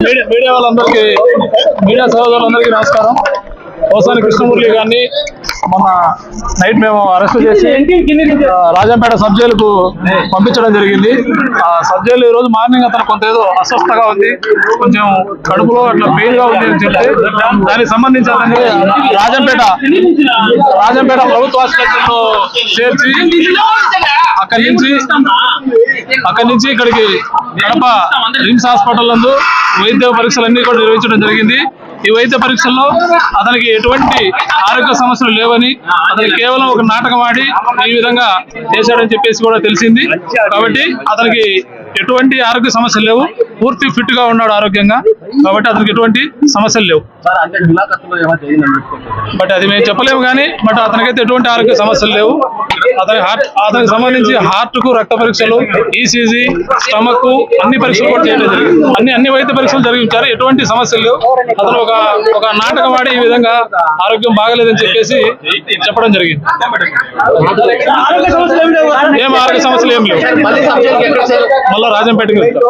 Media వాళ్ళందరికీ, media సోదరులందరికీ నమస్కారం. పోసాని కృష్ణమురళి గారిని మొన్న నైట్ మేము అరెస్ట్ చేసి రాజంపేట సబ్ జైలుకు పంపించడం జరిగింది. ఆ సబ్ జైలు ఈ రోజు మార్నింగ్ అతను కొంత ఏదో అస్వస్థగా ఉంది, కొంచెం కడుపులో అట్లా పెయిన్ గా ఉంది అని చెప్తే దానికి సంబంధించి అతన్ని రాజంపేట ప్రభుత్వ ఆసుపత్రిలో చేర్చి అక్కడి నుంచి ఇక్కడికి కడప రిమ్స్ హాస్పిటల్ నందు వైద్య పరీక్షలన్నీ కూడా నిర్వహించడం జరిగింది. ఈ వైద్య పరీక్షల్లో అతనికి ఎటువంటి ఆరోగ్య సమస్యలు లేవని, అతనికి కేవలం ఒక నాటకం ఆడి ఈ విధంగా చేశాడని చెప్పేసి కూడా తెలిసింది. కాబట్టి అతనికి ఎటువంటి ఆరోగ్య సమస్యలు లేవు, పూర్తి ఫిట్ గా ఉన్నాడు ఆరోగ్యంగా. కాబట్టి అతనికి ఎటువంటి సమస్యలు లేవు. బట్ అది మేము చెప్పలేము కానీ బట్ అతనికైతే ఎటువంటి ఆరోగ్య సమస్యలు లేవు. అతనికి సంబంధించి హార్ట్ కు రక్త పరీక్షలు, ఈసీజీ, స్టమక్ అన్ని పరీక్షలు కూడా చేయడం జరిగింది. అన్ని వైద్య పరీక్షలు జరిగించారు, ఎటువంటి సమస్యలు లేవు. అతను ఒక నాటకం ఆడి ఈ విధంగా ఆరోగ్యం బాగలేదని చెప్పేసి చెప్పడం జరిగింది. ఏం ఆరోగ్య సమస్యలు ఏం లేవు. మళ్ళీ రాజంపేటకి వెళ్తాం.